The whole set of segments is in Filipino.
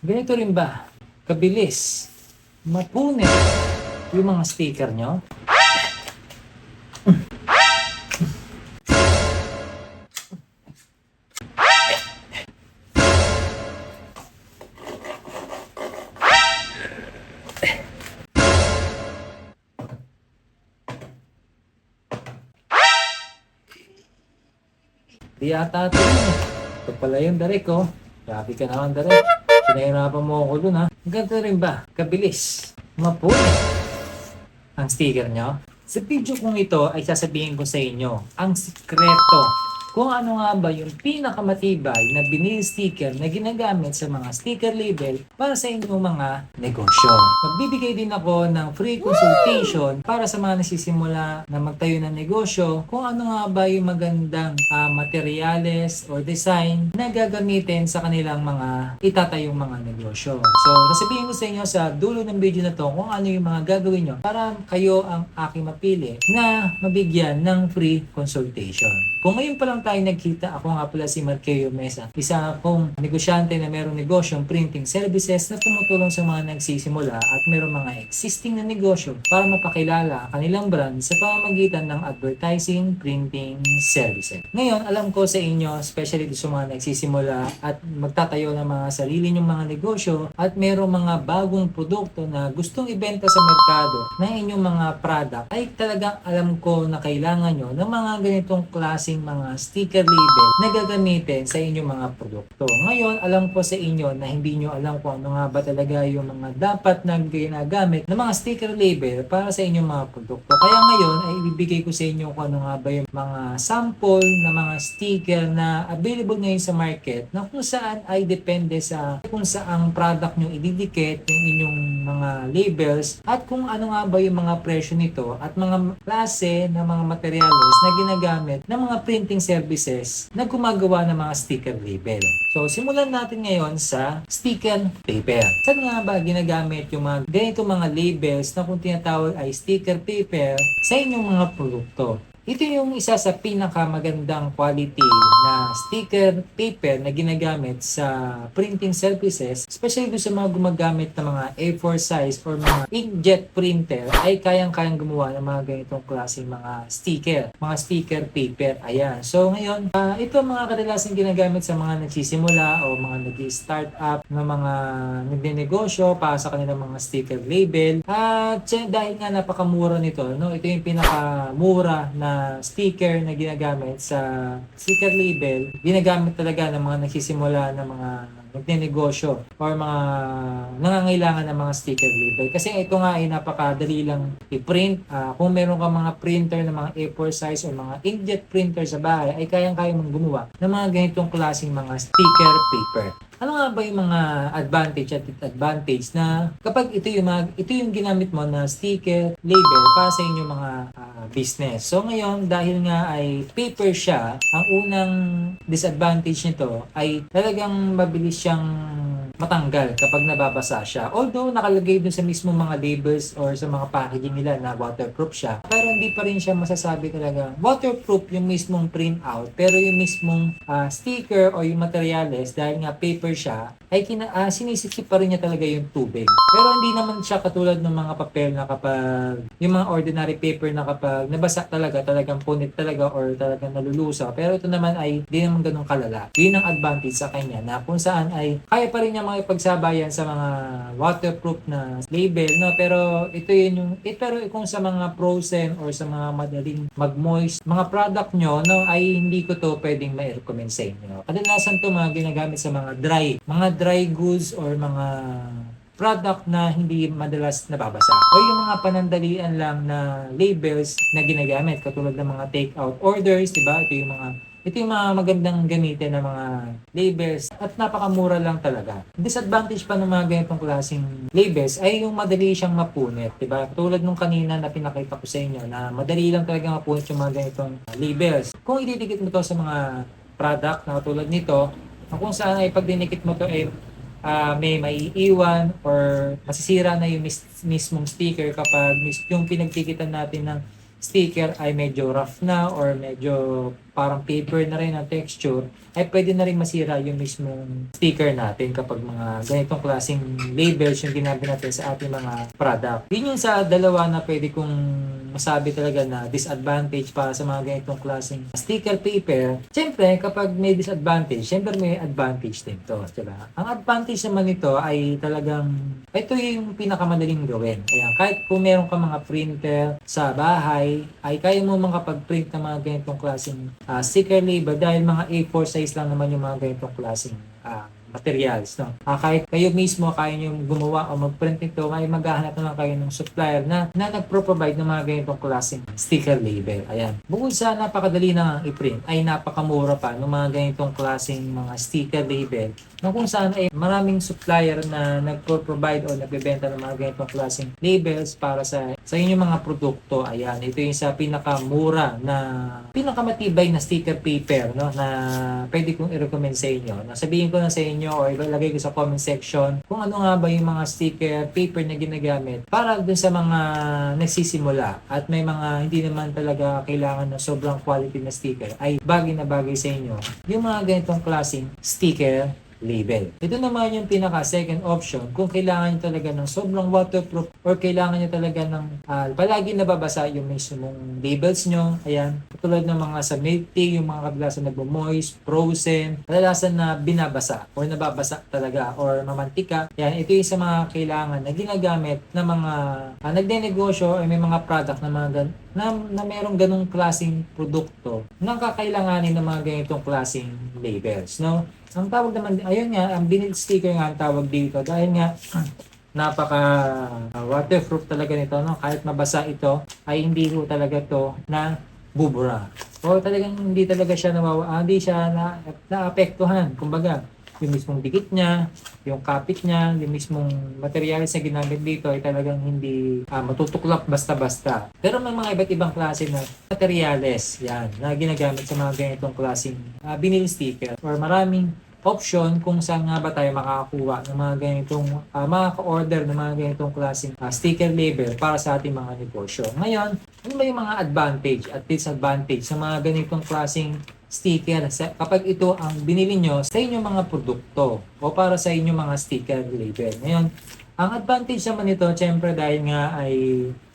Ganito rin ba kabilis mapunit yung mga sticker nyo? Di ata ito yun eh. Ito pala yung Derek oh. Grabe ka naman Derek. Pinahirapan mo ako dun ha. Ganito rin ba kabilis mapunit ang sticker nyo? Sa video kong ito ay sasabihin ko sa inyo ang sikreto kung ano nga ba yung pinakamatibay na vinyl sticker na ginagamit sa mga sticker label para sa inyong mga negosyo. Magbibigay din ako ng free consultation para sa mga nasisimula na magtayo ng negosyo kung ano nga ba yung magandang materyales or design na gagamitin sa kanilang mga itatayong mga negosyo. So, sasabihin ko sa inyo sa dulo ng video na to kung ano yung mga gagawin nyo para kayo ang aking mapili na mabigyan ng free consultation. Kung ngayon pa lang tayo nagkita, ako nga pala si Marqueo Mesa. Isa akong negosyante na mayroong negosyong printing services na tumutulong sa mga nagsisimula at mayroong mga existing na negosyo para mapakilala kanilang brand sa pamamagitan ng advertising, printing services. Ngayon, alam ko sa inyo, especially sa mga nagsisimula at magtatayo ng mga sarili nyong mga negosyo at mayroong mga bagong produkto na gustong ibenta sa merkado ng inyong mga product, ay talagang alam ko na kailangan nyo ng mga ganitong klaseng mga sticker label na gagamitin sa inyong mga produkto. Ngayon, alam ko sa inyo na hindi nyo alam kung ano nga ba talaga yung mga dapat na ginagamit ng mga sticker label para sa inyong mga produkto. Kaya ngayon ay ibibigay ko sa inyo kung ano nga ba yung mga sample na mga sticker na available ngayon sa market na kung saan ay depende sa kung saang product nyo ididikit yung inyong mga labels at kung ano nga ba yung mga presyo nito at mga klase ng mga materials na ginagamit ng mga printing services na gumagawa ng mga sticker label. So, simulan natin ngayon sa sticker paper. Saan nga ba ginagamit yung mga ganitong mga labels na kung tinatawag ay sticker paper sa inyong mga produkto? Ito yung isa sa pinakamagandang quality na sticker paper na ginagamit sa printing services, especially doon sa mga gumagamit ng mga A4 size or mga inkjet printer ay kayang-kayang gumawa ng mga ganitong klaseng mga sticker paper. Ayan. So ngayon, ito mga kadalasang ginagamit sa mga nagsisimula o mga nag-start up na mga nagnenegosyo para sa kanilang mga sticker label. At dahil nga napakamura nito, no, ito yung pinakamura na sticker na ginagamit sa sticker label, ginagamit talaga ng mga nagsisimula ng mga nagnenegosyo or mga nangangailangan ng mga sticker label. Kasi ito nga ay napakadali lang i-print. Kung meron ka mga printer na mga A4 size o mga inkjet printer sa bahay, ay kayang-kaya mong gumawa ng mga ganitong klaseng mga sticker paper. Ano nga ba yung mga advantage at disadvantage na kapag ito yung ginamit mo na sticker label para sa inyong mga business. So ngayon, dahil nga ay paper siya, ang unang disadvantage nito ay talagang mabilis siyang matanggal kapag nababasa siya. Although nakalagay dun sa mismo mga labels or sa mga packaging nila na waterproof siya, pero hindi pa rin siya masasabi talaga waterproof yung mismong printout, pero yung mismong sticker o yung materials dahil nga paper siya ay sinisikip pa rin niya talaga yung tubig. Pero hindi naman siya katulad ng mga papel na kapag yung mga ordinary paper na kapag nabasa talagang punit talaga or talagang nalulusaw. Pero ito naman ay di naman ganun kalala. Yun ang advantage sa kanya na kung saan ay kaya pa rin niya makipagsabayan sa mga waterproof na label, no? Pero ito yun yung pero kung sa mga frozen or sa mga madaling mag-moist mga product nyo, no, ay hindi ko to pwedeng ma-recommend sa inyo. Kadalasan to mga ginagamit sa mga dry goods or mga product na hindi madalas nababasa o yung mga panandalian lang na labels na ginagamit katulad ng mga take-out orders, diba? Ito yung mga magandang gamitin na mga labels at napakamura lang talaga. Disadvantage pa ng mga ganitong klaseng labels ay yung madali siyang mapunit, diba? Tulad nung kanina na pinakita ko sa inyo na madali lang talaga mapunit yung mga ganitong labels. Kung ididikit mo to sa mga product na katulad nito, kung saan ay pag dinikit mo to ay may maiiwan or masisira na yung mismong sticker kapag yung pinagtikitan natin ng sticker ay medyo rough na or medyo parang paper na rin ang texture, ay pwede na rin masira yung mismong sticker natin kapag mga ganitong klaseng labels yung ginamit natin sa ating mga product. Yun yung sa dalawa na pwede kong masabi talaga na disadvantage para sa mga ganitong klaseng sticker paper. Siyempre, kapag may disadvantage, siyempre may advantage din to, diba? Ang advantage naman nito ay talagang, ito yung pinakamadaling gawin. Kaya kahit kung meron ka mga printer sa bahay, ay kaya mo makapag-print ng mga ganitong klaseng sticker label dahil mga A4 size lang naman yung mga ganitong klaseng materials. No? Kahit kayo mismo kaya nyo gumawa o mag-print nito, ay maghahanap naman kayo ng supplier na nagpro-provide ng mga ganitong klaseng sticker label. Ayan. Bukod sa napakadali na i-print, ay napakamura pa ng mga ganitong klaseng mga sticker label na kung saan ay maraming supplier na nagpro-provide o nagbebenta ng mga ganitong klaseng labels para sa inyong mga produkto. Ayan. Ito yung sa pinakamura na pinakamatibay na sticker paper, no, na pwede kong i-recommend sa inyo. Sabihin ko na sa inyo o ilagay ko sa comment section kung ano nga ba yung mga sticker paper na ginagamit para dun sa mga nagsisimula at may mga hindi naman talaga kailangan ng sobrang quality na sticker, ay bagay na bagay sa inyo yung mga ganitong klaseng sticker label. Ito naman yung pinaka second option kung kailangan nyo talaga ng sobrang waterproof or kailangan nyo talaga ng palagi nababasa yung mismong labels nyo. Ayan, katulad ng mga sa milk tea, yung mga kadalasan na moist, frozen, kadalasan na binabasa or nababasa talaga or mamantika. Ayan, ito yung sa mga kailangan na ginagamit ng mga nagdenegosyo ay may mga product na mga na merong ganong klaseng produkto na kakailanganin ng mga ganitong klaseng labels, no? Ang tawag naman, ayun nga, ang vinyl sticker nga ang tawag dito dahil nga napaka waterproof talaga nito, no? Kahit mabasa ito ay hindi ho talaga to na bubura. O talagang hindi talaga siya hindi siya naapektuhan. Kumbaga, yung mismong dikit niya, yung kapit niya, yung mismong materials na ginamit dito ay talagang hindi matutuklap basta-basta. Pero may mga iba't ibang klase na materials yan na ginagamit sa mga ganitong klaseng vinyl sticker or maraming option kung saan nga ba tayo makakakuha ng mga ganitong makaka-order ng mga ganitong klaseng sticker label para sa ating mga negosyo. Ngayon, ano ba yung mga advantage at disadvantage sa mga ganitong klaseng sticker kapag ito ang binili nyo sa inyong mga produkto o para sa inyong mga sticker label? Ngayon, ang advantage naman nito, syempre dahil nga ay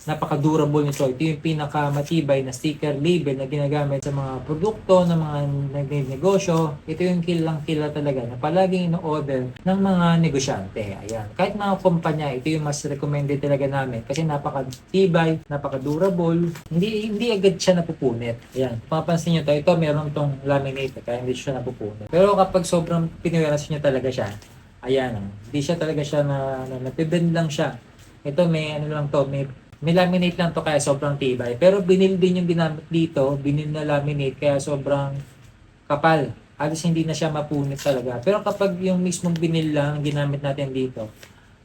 napaka-durable nito. Ito yung pinakamatibay na sticker label na ginagamit sa mga produkto ng mga nagnegosyo. Ito yung kilang-kila talaga na palaging ino-order ng mga negosyante. Ayan. Kahit mga kumpanya, ito yung mas recommended talaga namin kasi napaka-tibay, napaka-durable. Hindi agad siya napupunit. Ayan. Papansin nyo ito meron tong laminate kaya hindi siya napupunit. Pero kapag sobrang pinuweras nyo talaga siya, ayan, hindi siya talaga siya napibend lang siya. Ito may may laminate lang to kaya sobrang tibay. Pero binil din yung ginamit dito, binil na laminate kaya sobrang kapal. Halos hindi na siya mapunit talaga. Pero kapag yung mismong binil lang ginamit natin dito,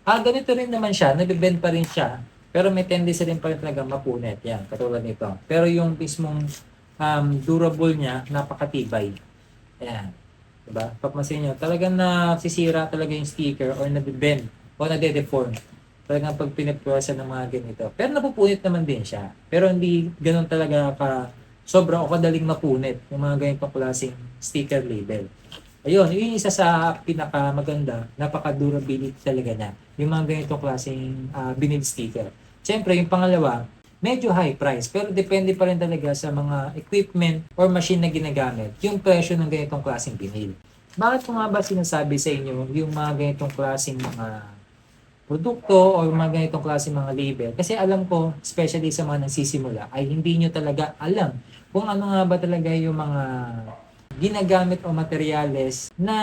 ganito rin naman siya, nabibend pa rin siya. Pero may tendency rin pa rin talaga mapunit. Yan, katulad nito. Pero yung mismong durable niya, napakatibay. Ayan. Diba? Papansin nyo, talagang nasisira talaga yung sticker or nabibend o nade-deform. Talagang pag pinipwersa ng mga ganito. Pero napupunit naman din siya. Pero hindi ganun talaga sobrang o kadaling mapunit yung mga ganitong klaseng sticker label. Ayun, yun yung isa sa pinakamaganda, napaka-durability talaga niya. Yung mga ganitong klaseng vinyl sticker. Siyempre, yung pangalawa, medyo high price. Pero depende pa rin talaga sa mga equipment or machine na ginagamit yung presyo ng ganitong klaseng vinyl. Bakit ko nga ba sinasabi sa inyo yung mga ganitong klaseng mga produkto o mga ganitong klase mga label? Kasi alam ko, especially sa mga nagsisimula, ay hindi nyo talaga alam kung ano nga ba talaga yung mga ginagamit o materyales na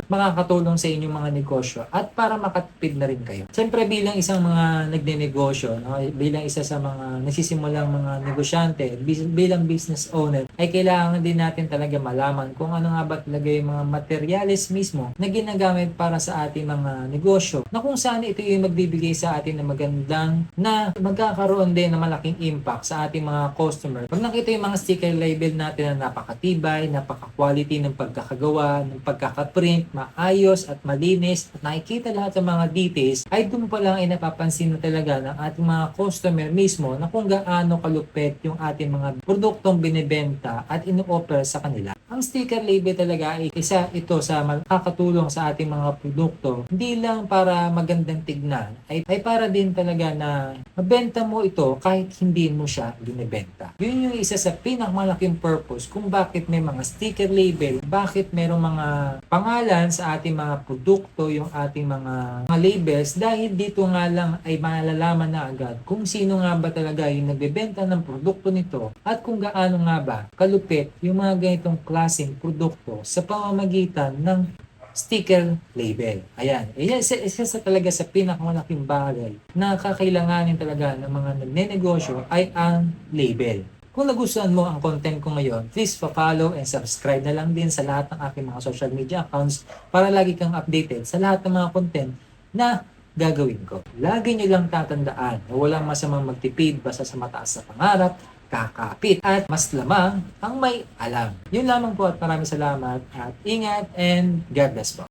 makakatulong sa inyong mga negosyo at para makatipid na rin kayo. Siyempre bilang isang mga nagnenegosyo, no, bilang isa sa mga nagsisimulang mga negosyante, bilang business owner, ay kailangan din natin talaga malaman kung ano nga ba talaga yung mga materyales mismo na ginagamit para sa ating mga negosyo, na kung saan ito yung magbibigay sa atin na magandang na magkakaroon din na malaking impact sa ating mga customer. Pag nakita yung mga sticker label natin na napakatibay, quality ng pagkakagawa, ng pagkakaprint, maayos at malinis at nakikita lahat ng mga details, ay doon pa lang ay napapansin na talaga ng ating mga customer mismo na kung gaano kalupit yung ating mga produktong binibenta binibenta at ino-offer sa kanila. Ang sticker label talaga ay isa ito sa makakatulong sa ating mga produkto. Hindi lang para magandang tignan, ay para din talaga na mabenta mo ito kahit hindi mo siya binibenta. Yun yung isa sa pinakamalaking purpose kung bakit may mga sticker label, bakit merong mga pangalan sa ating mga produkto, yung ating mga labels, dahil dito nga lang ay malalaman na agad kung sino nga ba talaga yung nagbebenta ng produkto nito at kung gaano nga ba kalupit yung mga ganitong klaseng produkto sa pamamagitan ng sticker label. Ayan. Isa sa talaga sa pinakamalaking bagay na kakailanganin talaga ng mga nagnenegosyo ay ang label. Kung nagustuhan mo ang content ko ngayon, please pa-follow and subscribe na lang din sa lahat ng aking mga social media accounts para lagi kang updated sa lahat ng mga content na gagawin ko. Lagi nyo lang tatandaan na walang masamang magtipid basta sa mataas na pangarap, kakapit at mas lamang ang may alam. Yun lamang po at maraming salamat at ingat and God bless po.